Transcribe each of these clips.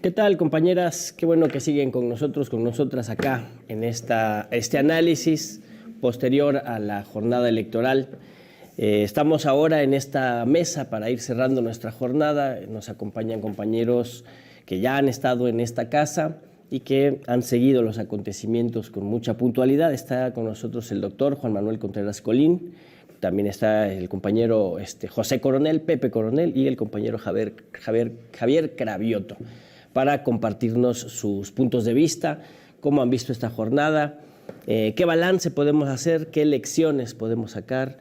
¿Qué tal, compañeras? Qué bueno que siguen con nosotros, con nosotras acá en este análisis posterior a la jornada electoral. Estamos ahora en esta mesa para ir cerrando nuestra jornada. Nos acompañan compañeros que ya han estado en esta casa y que han seguido los acontecimientos con mucha puntualidad. Está con nosotros el doctor Juan Manuel Contreras Colín, también está el compañero José Coronel, Pepe Coronel, y el compañero Javier Cravioto, para compartirnos sus puntos de vista, cómo han visto esta jornada, qué balance podemos hacer, qué lecciones podemos sacar,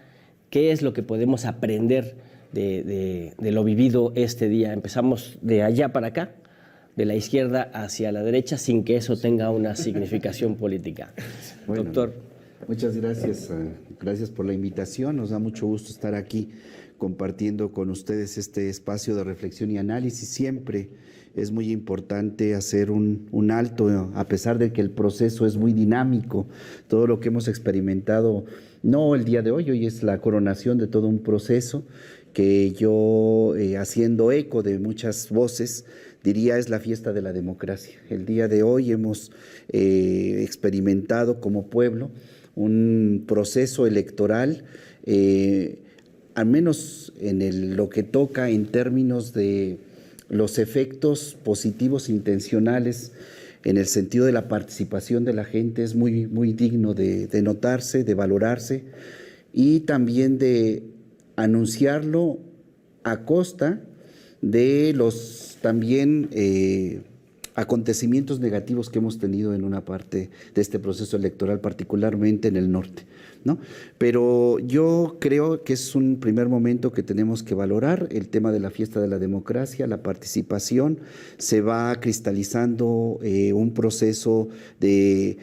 qué es lo que podemos aprender de lo vivido este día. Empezamos de allá para acá, de la izquierda hacia la derecha, sin que eso tenga una significación política. Bueno, doctor. Muchas gracias. Gracias por la invitación. Nos da mucho gusto estar aquí compartiendo con ustedes este espacio de reflexión y análisis. Siempre es muy importante hacer un alto, a pesar de que el proceso es muy dinámico. Todo lo que hemos experimentado, no el día de hoy, hoy es la coronación de todo un proceso que yo, haciendo eco de muchas voces, diría es la fiesta de la democracia. El día de hoy hemos experimentado como pueblo un proceso electoral, al menos en lo que toca en términos de los efectos positivos intencionales en el sentido de la participación de la gente, es muy, muy digno de notarse, de valorarse y también de anunciarlo a costa de los también acontecimientos negativos que hemos tenido en una parte de este proceso electoral, particularmente en el norte, ¿no? Pero yo creo que es un primer momento que tenemos que valorar el tema de la fiesta de la democracia, la participación. Se va cristalizando un proceso de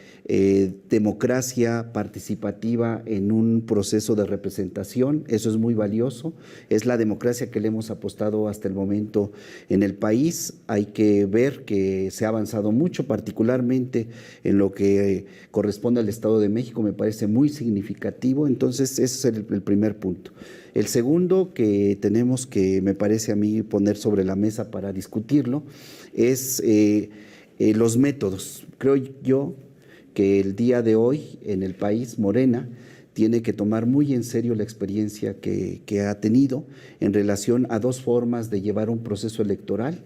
democracia participativa en un proceso de representación. Eso es muy valioso. Es la democracia que le hemos apostado hasta el momento en el país. Hay que ver que se ha avanzado mucho, particularmente en lo que corresponde al Estado de México, me parece muy significativo. Entonces, ese es el primer punto. El segundo que tenemos que, me parece a mí, poner sobre la mesa para discutirlo es los métodos. Creo yo que el día de hoy en el país, Morena tiene que tomar muy en serio la experiencia que ha tenido en relación a dos formas de llevar un proceso electoral,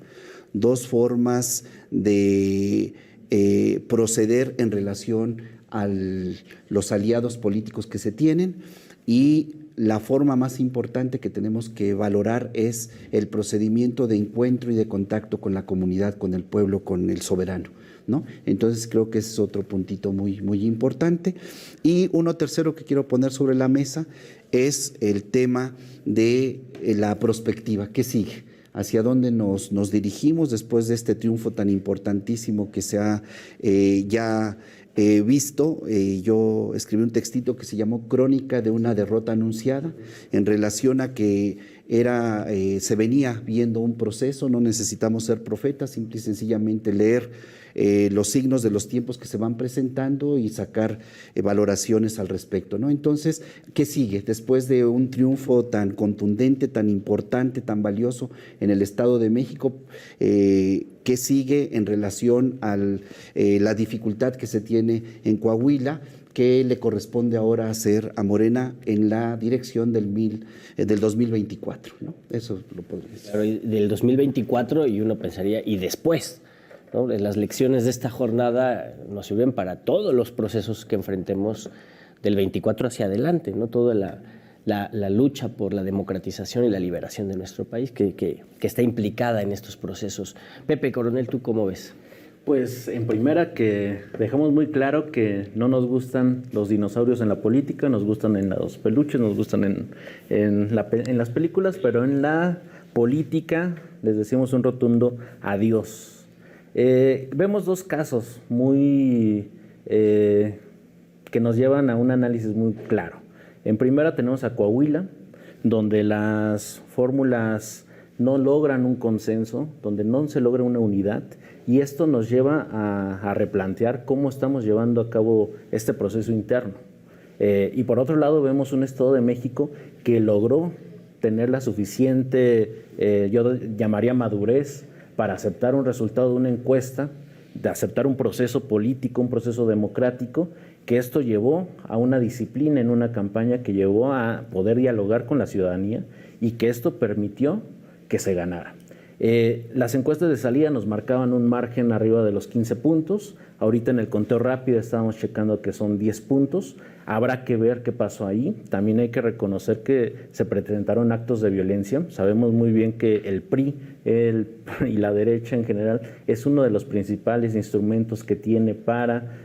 dos formas de proceder en relación a los aliados políticos que se tienen, y la forma más importante que tenemos que valorar es el procedimiento de encuentro y de contacto con la comunidad, con el pueblo, con el soberano, ¿no? Entonces creo que ese es otro puntito muy, muy importante. Y uno tercero que quiero poner sobre la mesa es el tema de la prospectiva. ¿Qué sigue? ¿Hacia dónde nos dirigimos después de este triunfo tan importantísimo que se ha ya visto? Yo escribí un textito que se llamó Crónica de una derrota anunciada, en relación a que se venía viendo un proceso. No necesitamos ser profetas, simple y sencillamente leer los signos de los tiempos que se van presentando y sacar valoraciones al respecto, ¿no? Entonces, ¿qué sigue? Después de un triunfo tan contundente, tan importante, tan valioso en el Estado de México, ¿qué sigue en relación a la dificultad que se tiene en Coahuila? ¿Qué le corresponde ahora hacer a Morena en la dirección del 2024, ¿no? Eso lo podría decir. Claro, del 2024, y uno pensaría, y después, ¿no? Las lecciones de esta jornada nos sirven para todos los procesos que enfrentemos del 24 hacia adelante, ¿no? Toda la lucha por la democratización y la liberación de nuestro país que está implicada en estos procesos. Pepe Coronel, ¿tú cómo ves? Pues en primera, que dejamos muy claro que no nos gustan los dinosaurios en la política, nos gustan en los peluches, nos gustan en las películas, pero en la política les decimos un rotundo adiós. Vemos dos casos muy que nos llevan a un análisis muy claro. En primera tenemos a Coahuila, donde las fórmulas no logran un consenso, donde no se logra una unidad, y esto nos lleva a replantear cómo estamos llevando a cabo este proceso interno. Y por otro lado vemos un Estado de México que logró tener la suficiente, yo llamaría madurez, para aceptar un resultado de una encuesta, de aceptar un proceso político, un proceso democrático, que esto llevó a una disciplina en una campaña que llevó a poder dialogar con la ciudadanía y que esto permitió que se ganara. Las encuestas de salida nos marcaban un margen arriba de los 15 puntos. Ahorita en el conteo rápido estábamos checando que son 10 puntos. Habrá que ver qué pasó ahí. También hay que reconocer que se presentaron actos de violencia. Sabemos muy bien que el PRI y la derecha en general es uno de los principales instrumentos que tiene para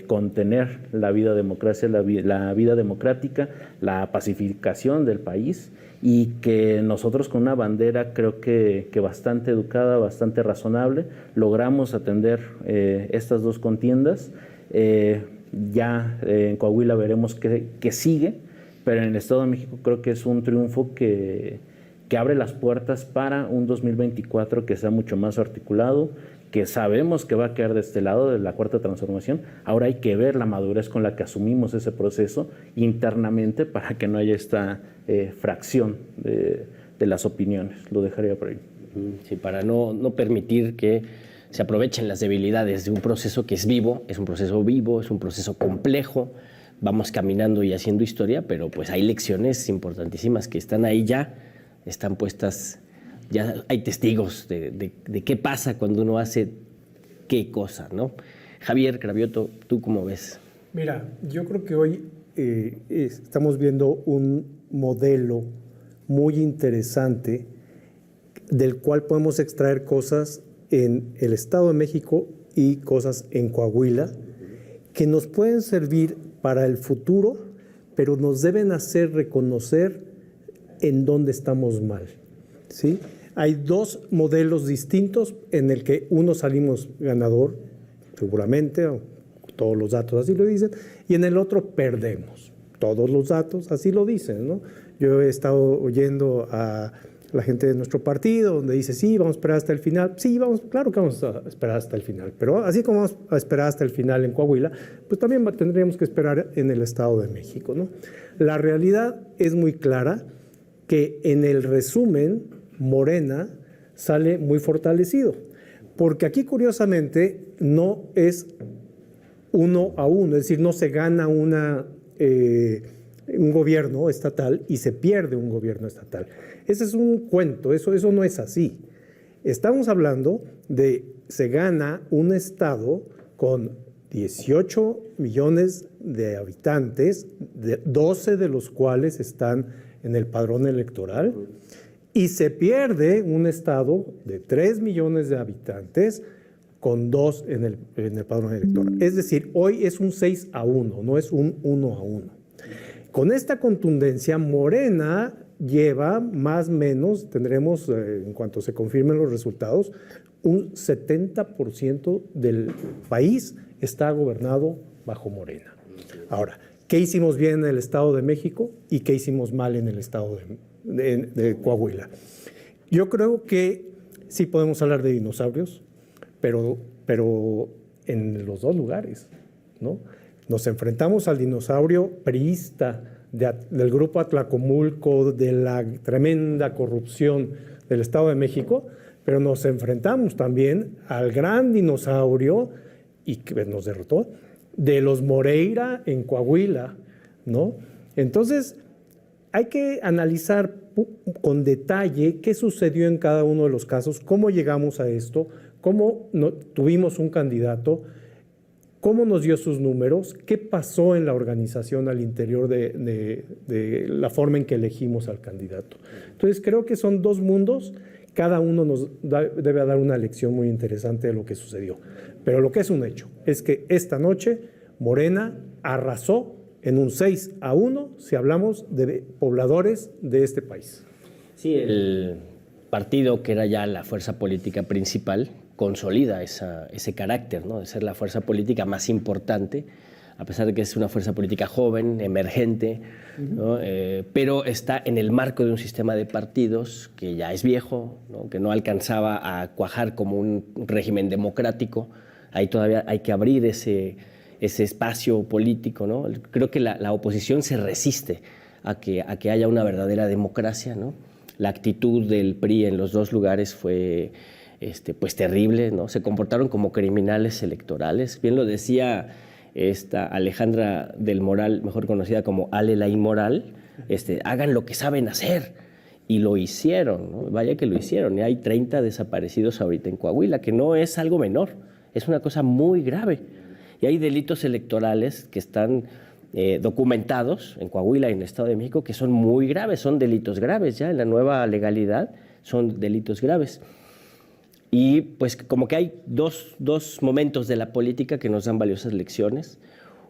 contener la vida democrática, la pacificación del país, y que nosotros con una bandera creo que bastante educada, bastante razonable, logramos atender estas dos contiendas. Ya en Coahuila veremos qué sigue, pero en el Estado de México creo que es un triunfo que abre las puertas para un 2024 que sea mucho más articulado, que sabemos que va a quedar de este lado de la Cuarta Transformación. Ahora hay que ver la madurez con la que asumimos ese proceso internamente para que no haya esta fracción de las opiniones. Lo dejaría por ahí. Sí, para no permitir que se aprovechen las debilidades de un proceso que es vivo, es un proceso complejo. Vamos caminando y haciendo historia, pero pues hay lecciones importantísimas que están ahí ya, están puestas. Ya hay testigos de qué pasa cuando uno hace qué cosa, ¿no? Javier Cravioto, ¿tú cómo ves? Mira, yo creo que hoy estamos viendo un modelo muy interesante del cual podemos extraer cosas en el Estado de México y cosas en Coahuila que nos pueden servir para el futuro, pero nos deben hacer reconocer en dónde estamos mal, ¿sí? Hay dos modelos distintos en el que uno salimos ganador, seguramente, todos los datos así lo dicen, y en el otro perdemos. Todos los datos así lo dicen, ¿no? Yo he estado oyendo a la gente de nuestro partido donde dice, sí, vamos a esperar hasta el final. Sí, claro que vamos a esperar hasta el final, pero así como vamos a esperar hasta el final en Coahuila, pues también tendríamos que esperar en el Estado de México, ¿no? La realidad es muy clara que en el resumen Morena sale muy fortalecido, porque aquí curiosamente no es 1-1, es decir, no se gana un gobierno estatal y se pierde un gobierno estatal. Ese es un cuento, eso no es así. Estamos hablando de se gana un estado con 18 millones de habitantes, 12 de los cuales están en el padrón electoral, y se pierde un estado de 3 millones de habitantes con 2 en el padrón electoral. Es decir, hoy es un 6-1, no es un 1-1. Con esta contundencia, Morena lleva más o menos, tendremos, en cuanto se confirmen los resultados, un 70% del país está gobernado bajo Morena. Ahora, ¿qué hicimos bien en el Estado de México y qué hicimos mal en el Estado de Coahuila? Yo creo que sí podemos hablar de dinosaurios, pero en los dos lugares, ¿no? Nos enfrentamos al dinosaurio priista del grupo Atlacomulco, de la tremenda corrupción del Estado de México, pero nos enfrentamos también al gran dinosaurio, y que nos derrotó, de los Moreira en Coahuila, ¿no? Entonces, hay que analizar con detalle qué sucedió en cada uno de los casos, cómo llegamos a esto, cómo tuvimos un candidato, cómo nos dio sus números, qué pasó en la organización al interior de la forma en que elegimos al candidato. Entonces, creo que son dos mundos, cada uno nos debe dar una lección muy interesante de lo que sucedió. Pero lo que es un hecho es que esta noche Morena arrasó en un 6-1 si hablamos de pobladores de este país. Sí, el partido que era ya la fuerza política principal consolida ese carácter, ¿no? De ser la fuerza política más importante, a pesar de que es una fuerza política joven, emergente, ¿no? Pero está en el marco de un sistema de partidos que ya es viejo, ¿no? Que no alcanzaba a cuajar como un régimen democrático. Ahí todavía hay que abrir ese espacio político, ¿no? Creo que la oposición se resiste a que haya una verdadera democracia, ¿no? La actitud del PRI en los dos lugares fue pues terrible, ¿no? Se comportaron como criminales electorales. Bien lo decía esta Alejandra del Moral, mejor conocida como Ale la Inmoral, hagan lo que saben hacer. Y lo hicieron, ¿no? Vaya que lo hicieron. Y hay 30 desaparecidos ahorita en Coahuila, que no es algo menor, es una cosa muy grave. Y hay delitos electorales que están documentados en Coahuila y en el Estado de México que son muy graves, son delitos graves ya en la nueva legalidad, son delitos graves. Y pues como que hay dos momentos de la política que nos dan valiosas lecciones.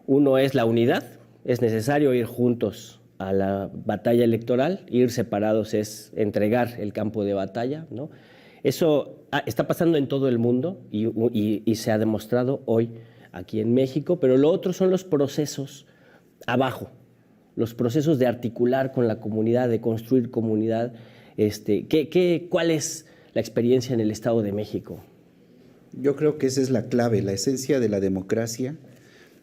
Uno es la unidad, es necesario ir juntos a la batalla electoral, ir separados es entregar el campo de batalla, ¿no? Eso está pasando en todo el mundo y se ha demostrado hoy aquí en México, pero lo otro son los procesos abajo, los procesos de articular con la comunidad, de construir comunidad. ¿Cuál es la experiencia en el Estado de México? Yo creo que esa es la clave, la esencia de la democracia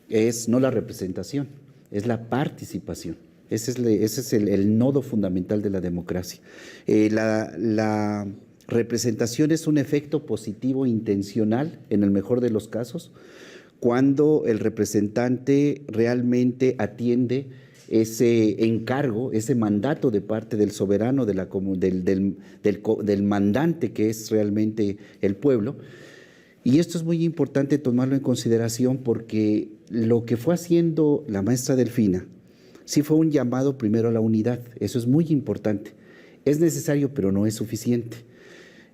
es no la representación, es la participación. Ese es el nodo fundamental de la democracia. La representación es un efecto positivo intencional, en el mejor de los casos, cuando el representante realmente atiende ese encargo, ese mandato de parte del soberano, del mandante que es realmente el pueblo. Y esto es muy importante tomarlo en consideración porque lo que fue haciendo la maestra Delfina sí fue un llamado primero a la unidad. Eso es muy importante. Es necesario, pero no es suficiente.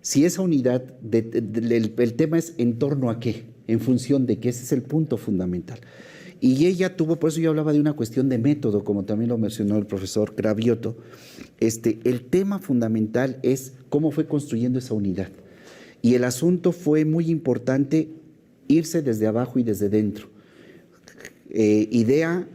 Si esa unidad, el tema es en torno a qué, en función de qué, ese es el punto fundamental. Y ella tuvo, por eso yo hablaba de una cuestión de método, como también lo mencionó el profesor Cravioto. El tema fundamental es cómo fue construyendo esa unidad. Y el asunto fue muy importante irse desde abajo y desde dentro. Ella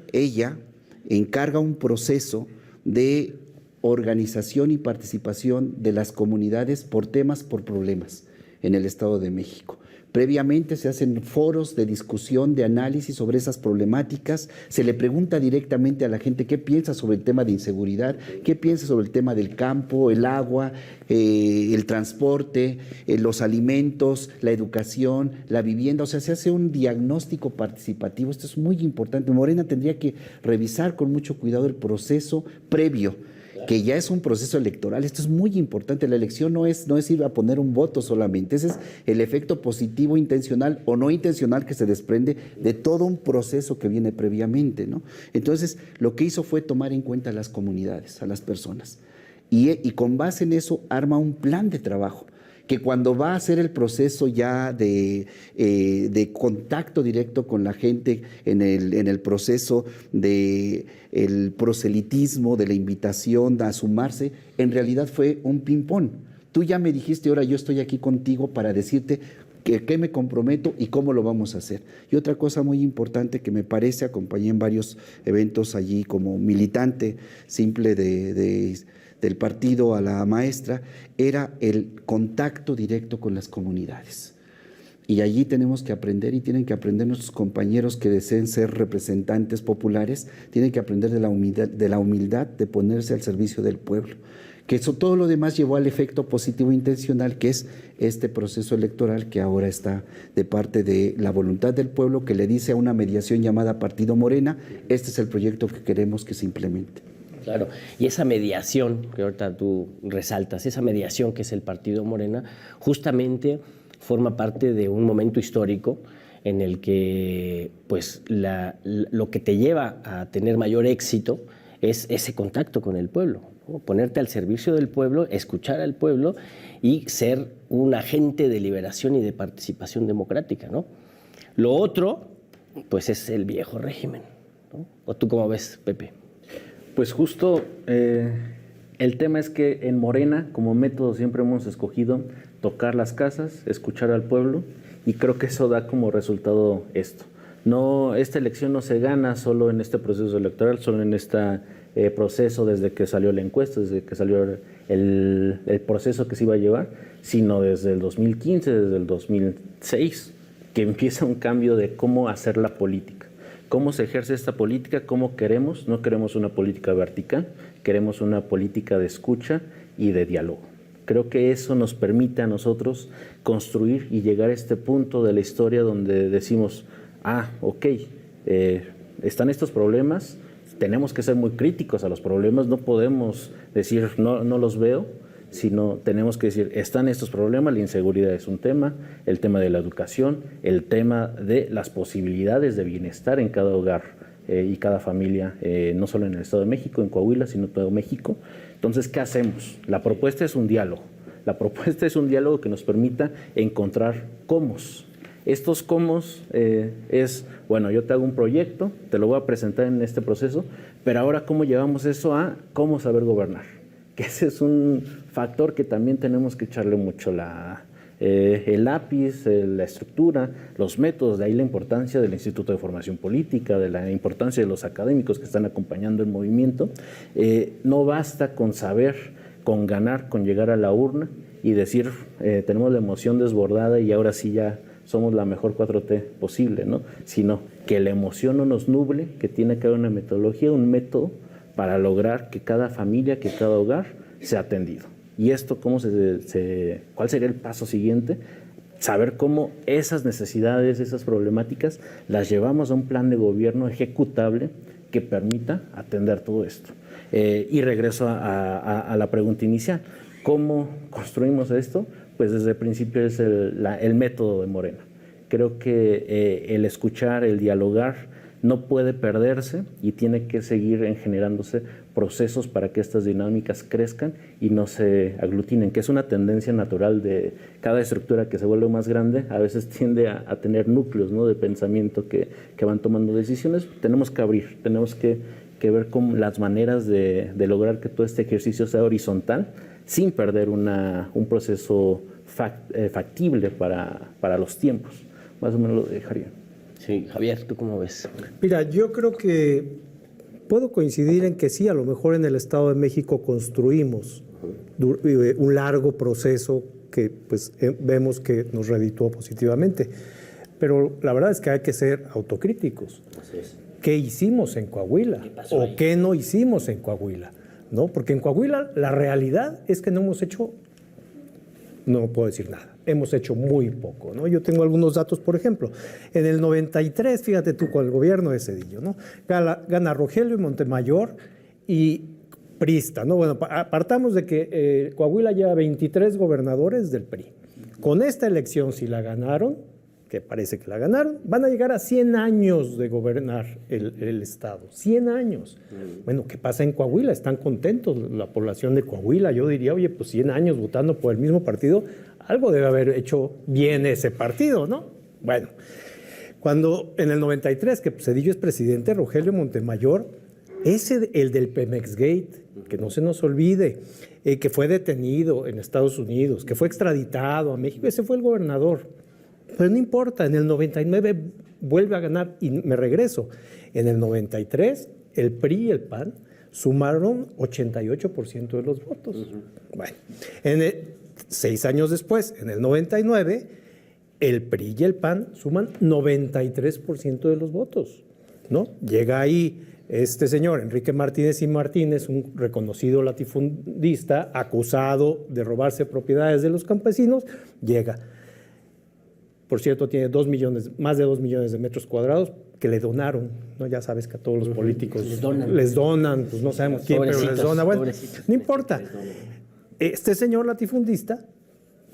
encarga un proceso de organización y participación de las comunidades por temas, por problemas en el Estado de México. Previamente se hacen foros de discusión, de análisis sobre esas problemáticas, se le pregunta directamente a la gente qué piensa sobre el tema de inseguridad, qué piensa sobre el tema del campo, el agua, el transporte, los alimentos, la educación, la vivienda. O sea, se hace un diagnóstico participativo. Esto es muy importante. Morena tendría que revisar con mucho cuidado el proceso previo, que ya es un proceso electoral. Esto es muy importante. La elección no es ir a poner un voto solamente. Ese es el efecto positivo, intencional o no intencional que se desprende de todo un proceso que viene previamente, ¿no? Entonces, lo que hizo fue tomar en cuenta a las comunidades, a las personas. Y con base en eso arma un plan de trabajo que cuando va a hacer el proceso ya de contacto directo con la gente en el proceso del proselitismo, de la invitación a sumarse, en realidad fue un ping-pong. Tú ya me dijiste, ahora yo estoy aquí contigo para decirte qué me comprometo y cómo lo vamos a hacer. Y otra cosa muy importante que me parece, acompañé en varios eventos allí como militante simple del partido a la maestra, era el contacto directo con las comunidades. Y allí tenemos que aprender y tienen que aprender nuestros compañeros que deseen ser representantes populares, tienen que aprender de la humildad de ponerse al servicio del pueblo. Que eso, todo lo demás llevó al efecto positivo intencional, que es este proceso electoral que ahora está de parte de la voluntad del pueblo, que le dice a una mediación llamada Partido Morena, este es el proyecto que queremos que se implemente. Claro, y esa mediación que ahorita tú resaltas, esa mediación que es el Partido Morena, justamente forma parte de un momento histórico en el que pues, lo que te lleva a tener mayor éxito es ese contacto con el pueblo, ¿no? Ponerte al servicio del pueblo, escuchar al pueblo y ser un agente de liberación y de participación democrática, ¿no? Lo otro, pues es el viejo régimen, ¿no? ¿O tú cómo ves, Pepe? Pues justo el tema es que en Morena, como método, siempre hemos escogido tocar las casas, escuchar al pueblo, y creo que eso da como resultado esto. Esta elección no se gana solo en este proceso electoral, solo en este proceso desde que salió la encuesta, desde que salió el proceso que se iba a llevar, sino desde el 2015, desde el 2006, que empieza un cambio de cómo hacer la política. ¿Cómo se ejerce esta política? ¿Cómo queremos? No queremos una política vertical, queremos una política de escucha y de diálogo. Creo que eso nos permite a nosotros construir y llegar a este punto de la historia donde decimos, ok, están estos problemas, tenemos que ser muy críticos a los problemas, no podemos decir no los veo, sino tenemos que decir, están estos problemas, la inseguridad es un tema, el tema de la educación, el tema de las posibilidades de bienestar en cada hogar y cada familia, no solo en el Estado de México, en Coahuila, sino en todo México. Entonces, ¿qué hacemos? La propuesta es un diálogo. La propuesta es un diálogo que nos permita encontrar cómo. Estos cómo es, bueno, yo te hago un proyecto, te lo voy a presentar en este proceso, pero ahora cómo llevamos eso a cómo saber gobernar. Que ese es un factor que también tenemos que echarle mucho el lápiz, la estructura, los métodos, de ahí la importancia del Instituto de Formación Política, de la importancia de los académicos que están acompañando el movimiento. No basta con saber, con ganar, con llegar a la urna y decir, tenemos la emoción desbordada y ahora sí ya somos la mejor 4T posible, ¿no? Sino que la emoción no nos nuble, que tiene que haber una metodología, un método para lograr que cada familia, que cada hogar sea atendido. ¿Y esto cuál sería el paso siguiente? Saber cómo esas necesidades, esas problemáticas, las llevamos a un plan de gobierno ejecutable que permita atender todo esto. Y regreso a la pregunta inicial. ¿Cómo construimos esto? Pues desde el principio es el método de Morena. Creo que el escuchar, el dialogar, no puede perderse y tiene que seguir generándose procesos para que estas dinámicas crezcan y no se aglutinen, que es una tendencia natural de cada estructura que se vuelve más grande, a veces tiende a tener núcleos, ¿no?, de pensamiento que van tomando decisiones. Tenemos que abrir, tenemos que ver cómo las maneras de lograr que todo este ejercicio sea horizontal sin perder un proceso factible para los tiempos. Más o menos lo dejaría. Sí, Javier, ¿tú cómo ves? Mira, yo creo que puedo coincidir en que sí, a lo mejor en el Estado de México construimos un largo proceso que pues vemos que nos redituó positivamente, pero la verdad es que hay que ser autocríticos. Así es. ¿Qué hicimos en Coahuila? ¿O qué no hicimos en Coahuila? ¿No? Porque en Coahuila la realidad es que no hemos hecho, no puedo decir nada. Hemos hecho muy poco, ¿no? Yo tengo algunos datos, por ejemplo. En el 93, fíjate tú, con el gobierno de Zedillo, ¿no? Gana Rogelio Montemayor y priista, ¿no? Bueno, partamos de que Coahuila lleva 23 gobernadores del PRI. Con esta elección, si la ganaron, que parece que la ganaron, van a llegar a 100 años de gobernar el Estado. 100 años. Bueno, ¿qué pasa en Coahuila? Están contentos la población de Coahuila. Yo diría, oye, pues 100 años votando por el mismo partido, algo debe haber hecho bien ese partido, ¿no? Bueno, cuando en el 93, que Zedillo es presidente, Rogelio Montemayor, el del Pemex Gate, que no se nos olvide, que fue detenido en Estados Unidos, que fue extraditado a México, ese fue el gobernador. Pero no importa, en el 99 vuelve a ganar y me regreso. En el 93, el PRI y el PAN sumaron 88% de los votos. Bueno, 6 años después, en el 99, el PRI y el PAN suman 93% de los votos, ¿no? Llega ahí este señor, Enrique Martínez y Martínez, un reconocido latifundista, acusado de robarse propiedades de los campesinos, llega. Por cierto, tiene más de 2 millones de metros cuadrados que le donaron, ¿no? Ya sabes que a todos los políticos les donan, pues no sabemos quién, pero les dona. Bueno, no importa. Este señor latifundista,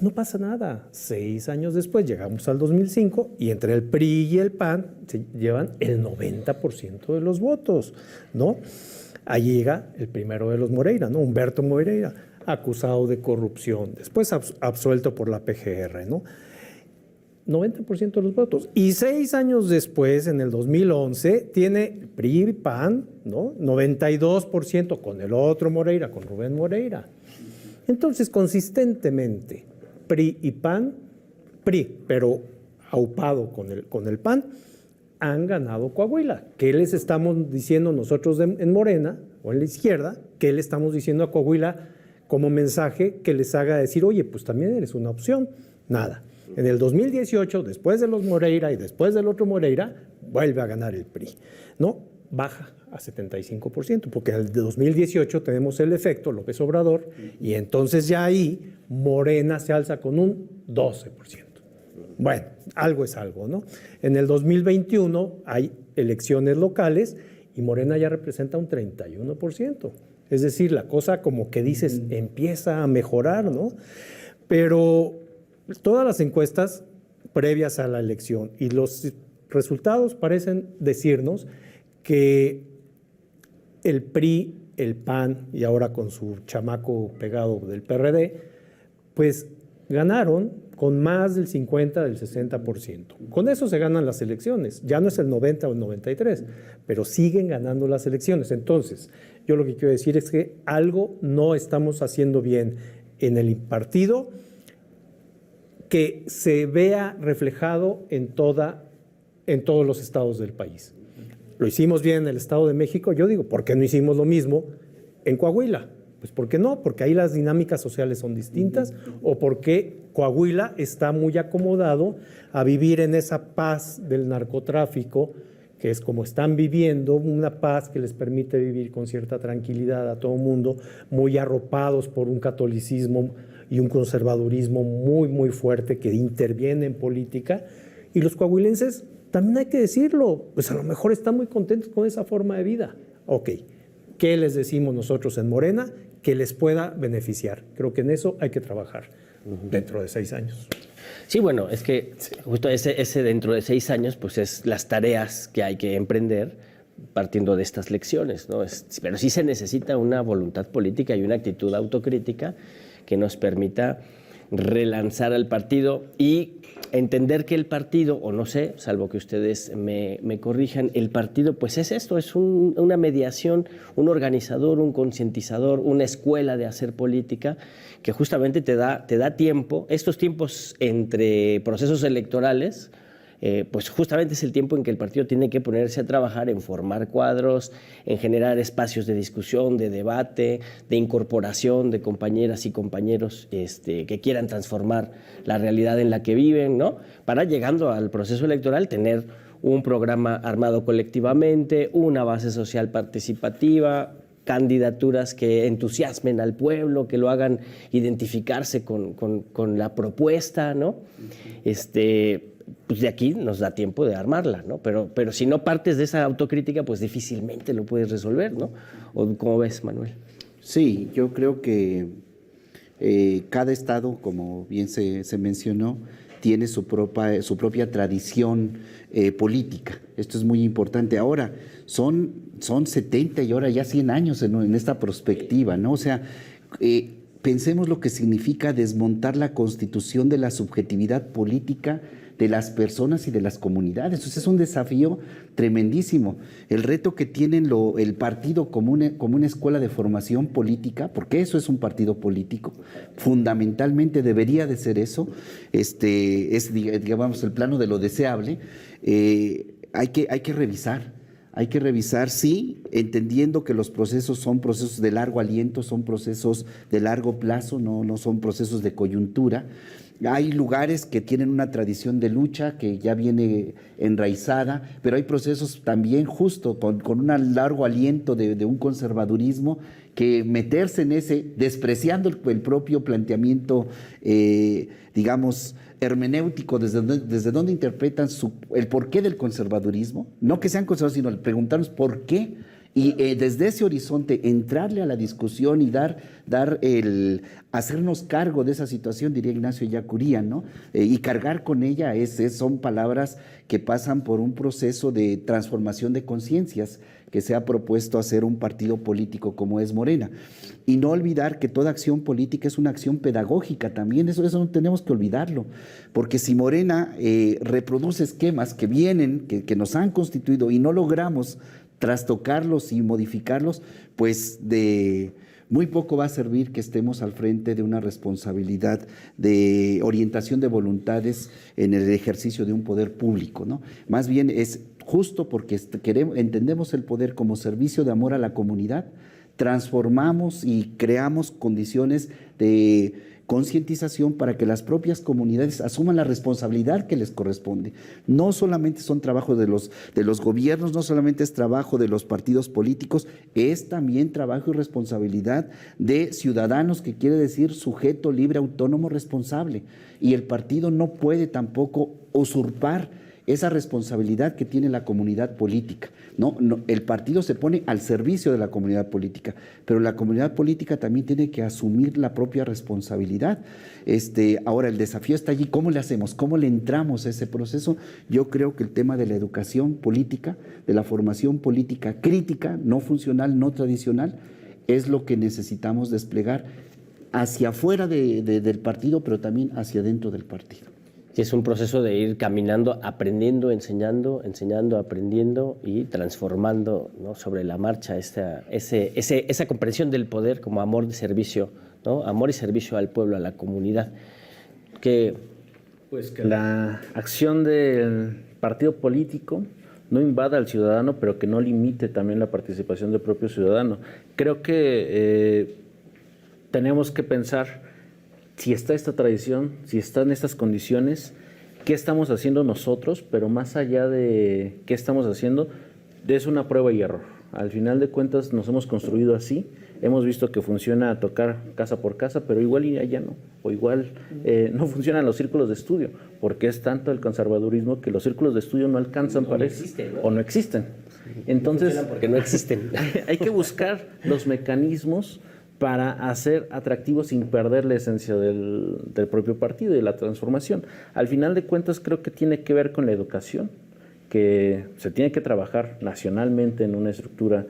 no pasa nada. 6 años después llegamos al 2005 y entre el PRI y el PAN se llevan el 90% de los votos, ¿no? Ahí llega el primero de los Moreira, ¿no? Humberto Moreira, acusado de corrupción, después absuelto por la PGR, ¿no? 90% de los votos. Y 6 años después, en el 2011, tiene PRI y PAN, ¿no? 92% con el otro Moreira, con Rubén Moreira. Entonces, consistentemente, PRI y PAN, PRI, pero aupado con el PAN, han ganado Coahuila. ¿Qué les estamos diciendo nosotros en Morena o en la izquierda? ¿Qué le estamos diciendo a Coahuila como mensaje que les haga decir, oye, pues también eres una opción? Nada. En el 2018, después de los Moreira y después del otro Moreira, vuelve a ganar el PRI, ¿no? baja a 75%, porque en el 2018 tenemos el efecto López Obrador y entonces ya ahí Morena se alza con un 12%. Bueno, algo es algo, ¿no? En el 2021 hay elecciones locales y Morena ya representa un 31%. Es decir, la cosa como que dices empieza a mejorar, ¿no? Pero todas las encuestas previas a la elección y los resultados parecen decirnos que el PRI, el PAN y ahora con su chamaco pegado del PRD, pues ganaron con más del 50, del 60%. Con eso se ganan las elecciones. Ya no es el 90 o el 93, pero siguen ganando las elecciones. Entonces, yo lo que quiero decir es que algo no estamos haciendo bien en el partido que se vea reflejado en todos los estados del país. Lo hicimos bien en el Estado de México, yo digo, ¿por qué no hicimos lo mismo en Coahuila? Pues ¿por qué no? Porque ahí las dinámicas sociales son distintas o porque Coahuila está muy acomodado a vivir en esa paz del narcotráfico, que es como están viviendo, una paz que les permite vivir con cierta tranquilidad a todo mundo, muy arropados por un catolicismo y un conservadurismo muy, muy fuerte que interviene en política. Y los coahuilenses, también hay que decirlo, pues a lo mejor están muy contentos con esa forma de vida. Ok, ¿qué les decimos nosotros en Morena? Que les pueda beneficiar. Creo que en eso hay que trabajar dentro de 6 años. Sí, bueno, es que justo ese dentro de 6 años, pues es las tareas que hay que emprender partiendo de estas lecciones, ¿no? Pero sí se necesita una voluntad política y una actitud autocrítica que nos permita relanzar al partido y entender que el partido, o no sé, salvo que ustedes me corrijan, el partido pues es esto, es una mediación, un organizador, un concientizador, una escuela de hacer política que justamente te da tiempo, estos tiempos entre procesos electorales, pues justamente es el tiempo en que el partido tiene que ponerse a trabajar en formar cuadros, en generar espacios de discusión, de debate, de incorporación de compañeras y compañeros que quieran transformar la realidad en la que viven, ¿no? Para llegando al proceso electoral tener un programa armado colectivamente, una base social participativa, candidaturas que entusiasmen al pueblo, que lo hagan identificarse con la propuesta, ¿no? Pues de aquí nos da tiempo de armarla, ¿no? Pero si no partes de esa autocrítica, pues difícilmente lo puedes resolver, ¿no? ¿O cómo ves, Manuel? Sí, yo creo que cada estado, como bien se mencionó, tiene su propia tradición política. Esto es muy importante. Ahora, son 70 y ahora ya 100 años en esta perspectiva, ¿no? O sea, pensemos lo que significa desmontar la constitución de la subjetividad política de las personas y de las comunidades. Entonces es un desafío tremendísimo. El reto que tienen el partido como una escuela de formación política, porque eso es un partido político, fundamentalmente debería de ser eso, es digamos el plano de lo deseable. Hay que revisar. Hay que revisar, sí, entendiendo que los procesos son procesos de largo aliento, son procesos de largo plazo, no son procesos de coyuntura. Hay lugares que tienen una tradición de lucha que ya viene enraizada, pero hay procesos también justo con un largo aliento de un conservadurismo que meterse en ese, despreciando el propio planteamiento, digamos, hermenéutico, desde donde interpretan el porqué del conservadurismo, no que sean conservadores, sino preguntarnos por qué, y desde ese horizonte entrarle a la discusión y hacernos cargo de esa situación, diría Ignacio Ellacuría, ¿no? Y cargar con ella son palabras que pasan por un proceso de transformación de conciencias que se ha propuesto hacer un partido político como es Morena. Y no olvidar que toda acción política es una acción pedagógica también, eso no tenemos que olvidarlo, porque si Morena reproduce esquemas que vienen, que nos han constituido y no logramos trastocarlos y modificarlos, pues de muy poco va a servir que estemos al frente de una responsabilidad de orientación de voluntades en el ejercicio de un poder público, ¿no? Más bien es justo porque entendemos el poder como servicio de amor a la comunidad, transformamos y creamos condiciones de concientización para que las propias comunidades asuman la responsabilidad que les corresponde. No solamente son trabajo de los gobiernos, no solamente es trabajo de los partidos políticos, es también trabajo y responsabilidad de ciudadanos, que quiere decir sujeto libre, autónomo, responsable. Y el partido no puede tampoco usurpar esa responsabilidad que tiene la comunidad política. No, el partido se pone al servicio de la comunidad política, pero la comunidad política también tiene que asumir la propia responsabilidad. Ahora el desafío está allí, ¿cómo le hacemos? ¿Cómo le entramos a ese proceso? Yo creo que el tema de la educación política, de la formación política crítica, no funcional, no tradicional, es lo que necesitamos desplegar hacia afuera del partido, pero también hacia dentro del partido. Sí, es un proceso de ir caminando, aprendiendo, enseñando, aprendiendo y transformando, ¿no?, sobre la marcha esa comprensión del poder como amor de servicio, ¿no? Amor y servicio al pueblo, a la comunidad. Pues que la acción del partido político no invada al ciudadano, pero que no limite también la participación del propio ciudadano. Creo que tenemos que pensar, si está esta tradición, si están estas condiciones, ¿qué estamos haciendo nosotros? Pero más allá de qué estamos haciendo, es una prueba y error. Al final de cuentas nos hemos construido así, hemos visto que funciona tocar casa por casa, pero igual y allá no, o igual no funcionan los círculos de estudio, porque es tanto el conservadurismo que los círculos de estudio no alcanzan para eso, o no existen. Entonces, porque no existen. Hay que buscar los mecanismos para hacer atractivo sin perder la esencia del propio partido y de la transformación. Al final de cuentas creo que tiene que ver con la educación, que se tiene que trabajar nacionalmente en una estructura,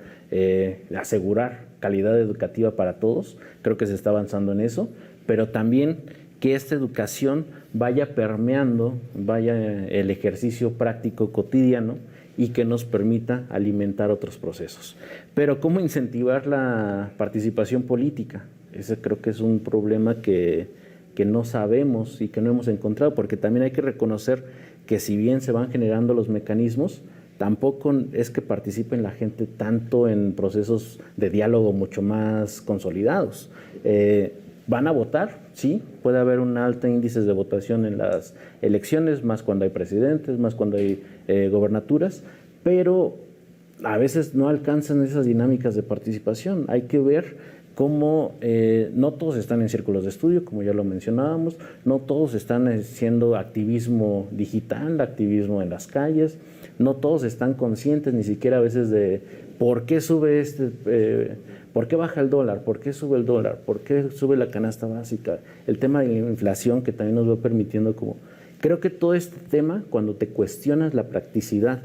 asegurar calidad educativa para todos, creo que se está avanzando en eso, pero también que esta educación vaya permeando, vaya el ejercicio práctico cotidiano, y que nos permita alimentar otros procesos. Pero ¿cómo incentivar la participación política? Ese creo que es un problema que no sabemos y que no hemos encontrado, porque también hay que reconocer que si bien se van generando los mecanismos, tampoco es que participen la gente tanto en procesos de diálogo mucho más consolidados. ¿Van a votar? Sí, puede haber un alto índice de votación en las elecciones, más cuando hay presidentes, más cuando hay gobernaturas, pero a veces no alcanzan esas dinámicas de participación. Hay que ver cómo no todos están en círculos de estudio, como ya lo mencionábamos, no todos están haciendo activismo digital, activismo en las calles, no todos están conscientes ni siquiera a veces de por qué sube ¿por qué baja el dólar? ¿Por qué sube el dólar? ¿Por qué sube la canasta básica? El tema de la inflación que también nos va permitiendo como... Creo que todo este tema, cuando te cuestionas la practicidad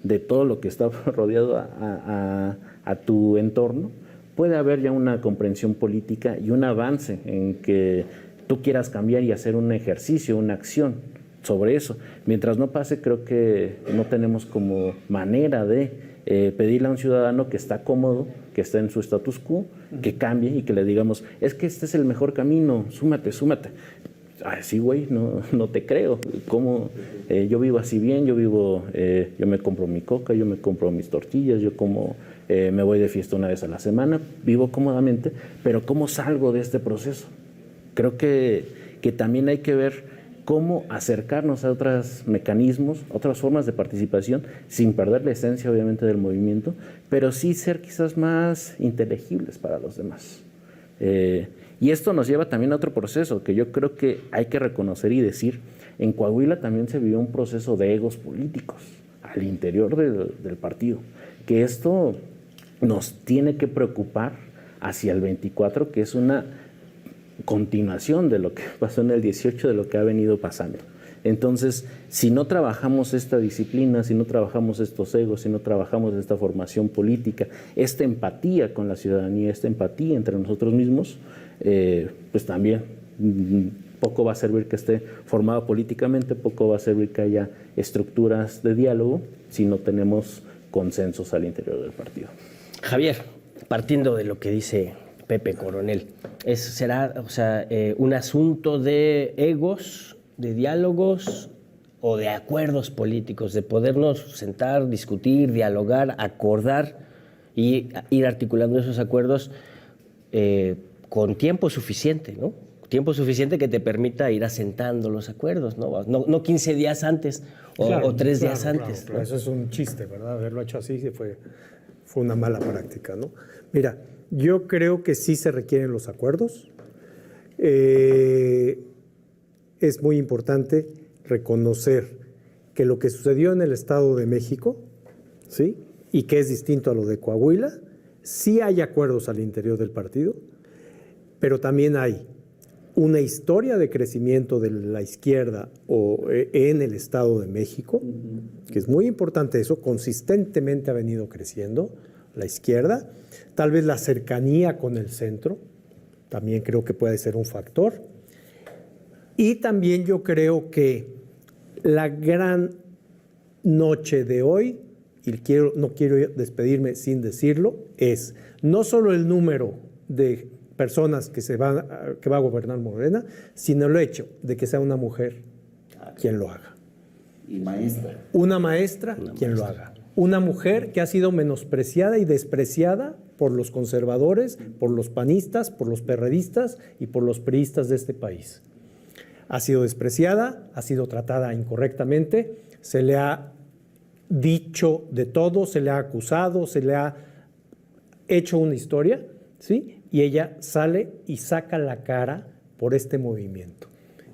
de todo lo que está rodeado a tu entorno, puede haber ya una comprensión política y un avance en que tú quieras cambiar y hacer un ejercicio, una acción sobre eso. Mientras no pase, creo que no tenemos como manera de pedirle a un ciudadano que está cómodo, que está en su status quo, que cambie y que le digamos, es que este es el mejor camino, súmate. Sí, güey, no te creo. ¿Cómo? Yo vivo así bien, yo me compro mi coca, yo me compro mis tortillas, yo me voy de fiesta una vez a la semana, vivo cómodamente, pero ¿cómo salgo de este proceso? Creo que también hay que ver cómo acercarnos a otros mecanismos, otras formas de participación, sin perder la esencia, obviamente, del movimiento, pero sí ser quizás más inteligibles para los demás. Y esto nos lleva también a otro proceso que yo creo que hay que reconocer y decir. En Coahuila también se vivió un proceso de egos políticos al interior del partido, que esto nos tiene que preocupar hacia el 24, que es una continuación de lo que pasó en el 18, de lo que ha venido pasando. Entonces, si no trabajamos esta disciplina, si no trabajamos estos egos, si no trabajamos esta formación política, esta empatía con la ciudadanía, esta empatía entre nosotros mismos, pues también poco va a servir que esté formado políticamente, poco va a servir que haya estructuras de diálogo si no tenemos consensos al interior del partido. Javier, partiendo de lo que dice Pepe Coronel, ¿será un asunto de egos, de diálogos o de acuerdos políticos, de podernos sentar, discutir, dialogar, acordar y ir articulando esos acuerdos con tiempo suficiente, ¿no? tiempo suficiente que te permita ir asentando los acuerdos, no 15 días antes o 3 días antes. Claro. Eso es un chiste, ¿verdad? Haberlo hecho así fue una mala práctica, ¿no? Mira, yo creo que sí se requieren los acuerdos. Es muy importante reconocer que lo que sucedió en el Estado de México, ¿sí?, y que es distinto a lo de Coahuila, sí hay acuerdos al interior del partido, pero también hay una historia de crecimiento de la izquierda en el Estado de México, que es muy importante eso, consistentemente ha venido creciendo la izquierda, tal vez la cercanía con el centro, también creo que puede ser un factor, y también yo creo que la gran noche de hoy, y no quiero despedirme sin decirlo, es no solo el número de personas que va a gobernar Morena, sino el hecho de que sea una mujer quien lo haga. Y maestra. Una maestra quien lo haga. Una mujer que ha sido menospreciada y despreciada por los conservadores, por los panistas, por los perredistas y por los priistas de este país. Ha sido despreciada, ha sido tratada incorrectamente, se le ha dicho de todo, se le ha acusado, se le ha hecho una historia, ¿sí? Y ella sale y saca la cara por este movimiento.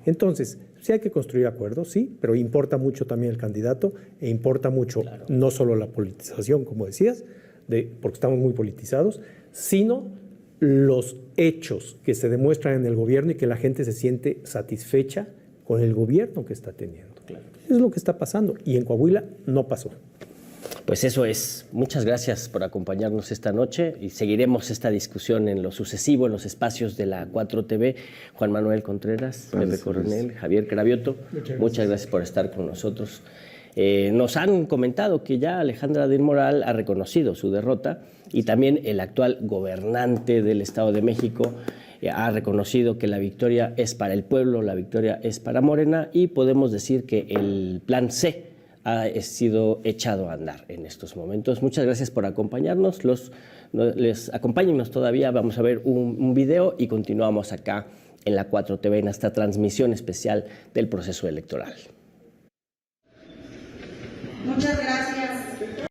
Entonces, sí hay que construir acuerdos, sí, pero importa mucho también el candidato e importa mucho no solo la politización, como decías, porque estamos muy politizados, sino los hechos que se demuestran en el gobierno y que la gente se siente satisfecha con el gobierno que está teniendo. Eso es lo que está pasando y en Coahuila no pasó. Pues eso es. Muchas gracias por acompañarnos esta noche y seguiremos esta discusión en lo sucesivo, en los espacios de la 4TV. Juan Manuel Contreras, Pepe Coronel, Javier Cravioto, muchas gracias por estar con nosotros. Nos han comentado que ya Alejandra del Moral ha reconocido su derrota y también el actual gobernante del Estado de México ha reconocido que la victoria es para el pueblo, la victoria es para Morena y podemos decir que el plan C ha sido echado a andar en estos momentos. Muchas gracias por acompañarnos. Acompáñennos todavía, vamos a ver un video y continuamos acá en la 4TV en esta transmisión especial del proceso electoral. Muchas gracias.